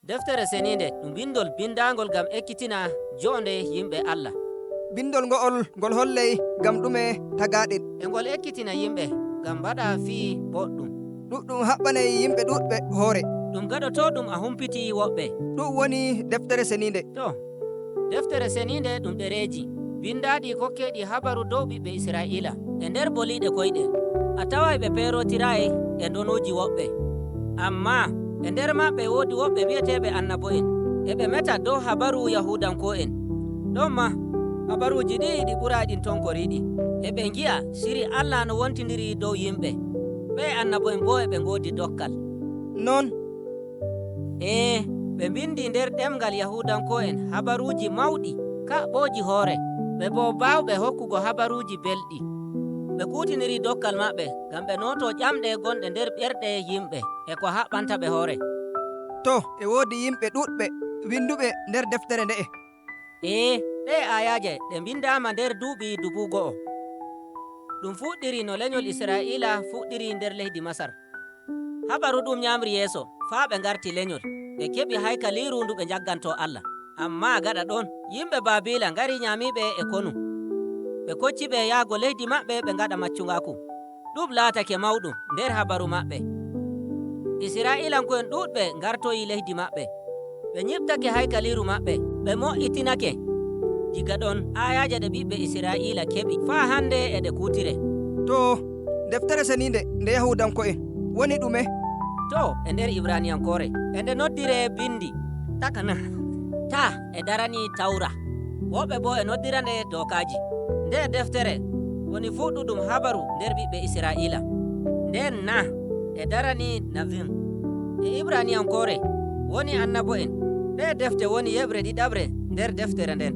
Deftere Ciniinde ɗum bindol bindangol gam ekkitina jonde yimɓe Allah. Bindol ngol holley gam ɗume tagaɗen. E ngol ekkitina yimɓe gam mbaɗa fii boɗɗum. Ɗum haɓɓanay yimɓe ɗuɗɓe hoore. Ɗum gaɗoto ɗum a humpiti woɓɓe. Ɗum woni deftere Ciniinde. To, deftere Ciniinde ɗum ɗereji bindaɗi kokkeɗi habaru dow ɓiɓɓe Israila e nder boliɗe koyɗe. A taway ɓe perotirayi e donuji woɓɓe, amma e nder maɓɓe woodi woɓɓe wi'eteɓe annabo'en eɓe meta dow habaru yahudanko'en. Ɗon ma habaruji ɗi ɗi ɓuraɗin tonkoriɗi. Eɓe gi'a siri Allah no wontidiri dow yimɓe. Ɓe annabo'en bo eɓe ngodi dokkal. Non? Ɓe bindi nder ɗemgal yahudanko'en habaruji mawɗi kaɓoji hoore. Ɓe bo bawɓe hokkugo habaruji belɗi. Ɓe kutiniri dokkal maɓɓe gam ɓe noto ƴamɗe gonɗe nder ɓerɗe yimɓe e ko haɓɓanta ɓe hoore. To, e woodi yimɓe ɗuɗɓe winduɓe nder deftere nde'e. Ɗe ayaje ɗe bindama nder duuɓi 1000. Ɗum fuɗɗiri no lenyol Israila fuɗɗiri nder leydi Masar. Habaru ɗum nyamri yeeso faa ɓe ngarti lenyol ɓe keɓi haykaliru ndu ɓe jagganto Allah. Amma gaɗa ɗon yimɓe Babila ngari nyamiɓe e konu. Ɓe kocci ɓe yaago leydi maɓɓe ɓe ngaɗa maccungaku. Ɗum laatake mawɗum nder habaru maɓɓe. Israilanko'en ɗuɗɓe ngartoyi leydi maɓɓe. Ɓe ñiɓtake haykaliru maɓɓe, ɓe mo'itinake. Diga ɗon ayaje ɗe ɓiɓɓe Israila keɓi faa hande e ɗe kutire. To, deftere Ciniinde nde yahudanko'en woni ɗume? To, e nder Ibraniyankore e nde noddire bindi takana ta e darani tawra. Woɓɓe bo e noddira nde dokaji. Nde deftere woni fuɗɗuɗum habaru nder ɓiɓɓe Israila. Nden na e darani Navim. E Ibraniyankore woni annabo'en. Ɗe defte woni yeɓre ɗiɗaɓre nder deftere nden.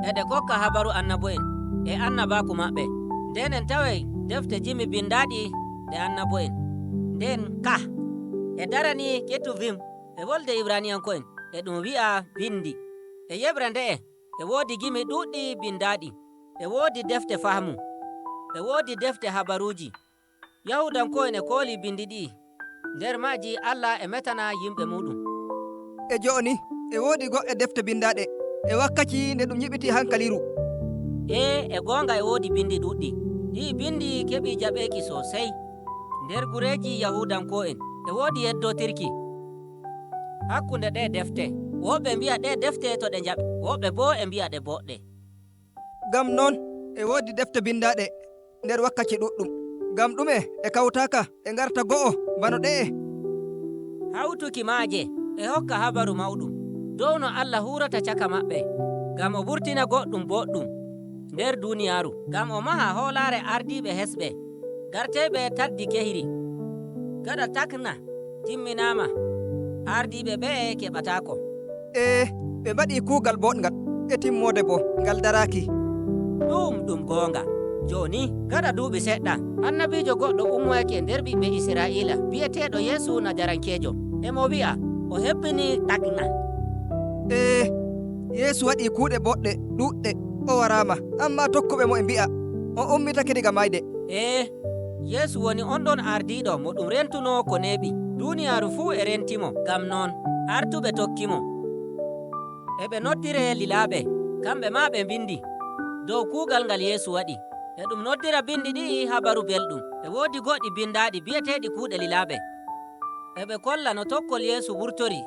Eɗe kokka habaru annabo'en e annabaku maɓɓe. Nden en taway defte jimi bindaɗi ɗe annabo'en. Nden ka e darani Ketuvim e wolde Ibraniyanko'en e ɗum wi'a bindi. E yeɓre nde'e e woodi gimi ɗuɗɗi bindaɗi. E woodi defte fahmu. E woodi defte habaruji. Yahudanko'en e kooli bindi ɗi. Nder maji Allah e metana yimɓe muɗum. E joni e woodi goɗɗe defte bindaɗe e wakkati nde ɗum yiɓiti hankaliru. E gonga e woodi bindi ɗuɗɗi. Ɗi bindi keɓi jaɓeki sosai nder gureji yahudanko'en. E woodi yeddotirki hakkunde ɗe defte. Woɓɓe mbi'a ɗe defte to ɗe jaɓi, woɓɓe bo e mbi'a ɗe boɗɗe. Gam non e woodi defte bindaɗe nder wakkati ɗuɗɗum. Gam ɗume e kawtaka e ngarta go'o bano ɗe'e. Hawtuki maaje e hokka habaru mawɗum dow no Allah hurata caka maɓɓe gam o ɓurtina goɗɗum boɗɗum nder duniyaaru. Gam o maha hoolare ardiɓe hesɓe garteɓe taddi kehiri. Gaɗa takna timminama ardiɓe ɓe keɓatako. Ɓe mbaɗi kuugal boɗngal e timmode bo ngal daraki. Ɗum gonga. Joni gaɗa duuɓi seɗɗa annabijo goɗɗo ummoyake nder ɓiɓɓe Israila bi'eteɗo Yeesu Najarankejo. Emo wi'a o hebbini takna. Yeesu waɗi kuuɗe boɗɗe ɗuɗɗe o warama, amma tokkuɓe mo e mbi'a o ummitake diga mayde. Yeesu woni on ɗon ardiɗo mo ɗum rentuno ko neeɓi. Duniyaaru fuu e rentimo. Gam non artuɓe tokkimo. Eɓe noddire lilaɓe, kamɓe ma ɓe bindi dow kuugal ngal Yeesu waɗi. E ɗum noddira bindi ɗi habaru belɗum. E woodi goɗɗi bindaɗi bi'eteɗi kuuɗe lilaɓe. Eɓe kolla no tokkol Yeesu wurtori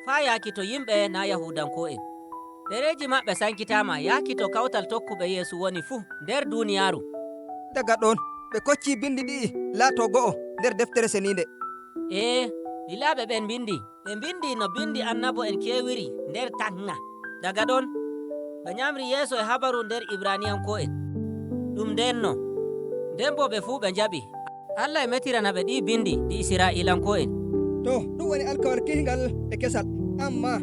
faa yaaki to yimɓe na yahudanko'en. Ɗereji maɓɓe sankitama yaaki to kawtal tokkuɓe Yeesu woni fuu nder duniyaaru. Daga ɗon ɓe kocci bindi ɗi laato go'o nder deftere Ciniinde. Lilaɓe ɓen bindi. Ɓe bindi no bindi annabo en kewiri nder tanna. Daga ɗon ɓe nyamri yeeso e habaru nder Ibraniyanko'en. Ɗum ndenno nden bo ɓe fuu ɓe jaɓi. Allah e metirana ɓe ɗi bindi ɗi Israilanko'en. To, ɗum woni alkawal kihngal e kesal. Amma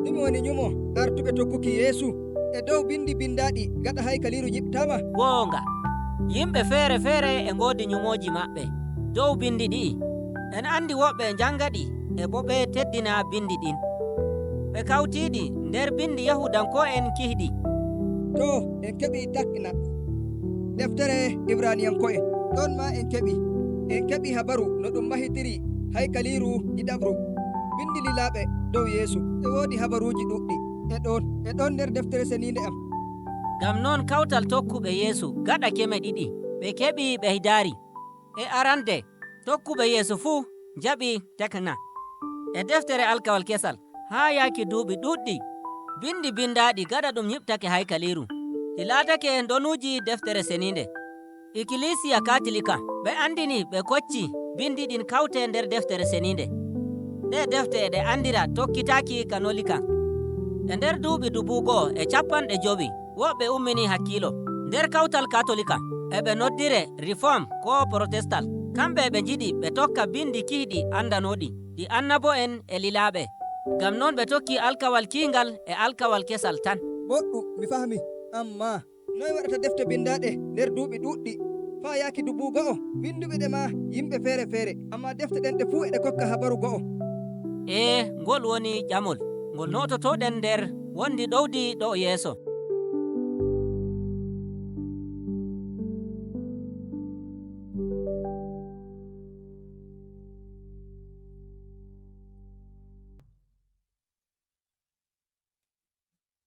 ɗum woni nyumo artuɓe tokkuki Yeesu e dow bindi bindaɗi gaɗa haykaliru yiɓtama. Gonga. Yimɓe feere e ngodi nyumoji maɓɓe dow bindi ɗi. En andi woɓɓe jangaɗi e bo ɓe teddina bindi ɗin. Ɓe kawtiɗi nder bindi yahudanko'en kihɗi. To, en keɓi takna deftere Ibraniyanko'en. Ɗon ma en keɓi habaru no ɗum mahitiri haykaliru ɗiɗaɓru. Bindi lilaɓe dow yeesu e woodi habaruuji ɗuɗɗi e ɗon nder deftere seniinde am. Ngam noon kawtal tokkuɓe Yeesu gaɗa keme ɗiɗi ɓe keɓi ɓeydaari. E arande tokkuɓe Yeesu fuu jaɓi tekna. E deftere alkawal kesal haa yaaki duuɓi ɗuɗɗi bindi bindaaɗi gaɗa ɗum nyiɓtake haykaliiru ɗi laatake ndonuuji deftere seniinde. Ikkilisiya katilika ɓe andini ɓe kocci bindi ɗin kawte nder deftere seniinde. Ɗe defte ɗe andira tokkitaaki kanolika. E nder duuɓi 1950 woɓɓe ummini hakkiilo. Nder kawtal katolika eɓe noddire reform ko protestal. Kamɓe ɓe jiɗi ɓe tokka bindi kiiɗi andanoɗi ɗi annabo'en e lilaaɓe. Ngam noon ɓe tokki alkawal kiingal e alkawal kesal tan. Boɗɗum, mi fahmi. Amma noy waɗata defte bindaaɗe nder duuɓi ɗuɗɗi faa yaaki 2000 winduɓe ɗe ma yimɓe feere amma defte ɗen ɗe fuu eɗe kokka habaru go'o? Ngol woni ƴamol ngol nototoɗen nder wondi ɗowdi ɗo yeeso.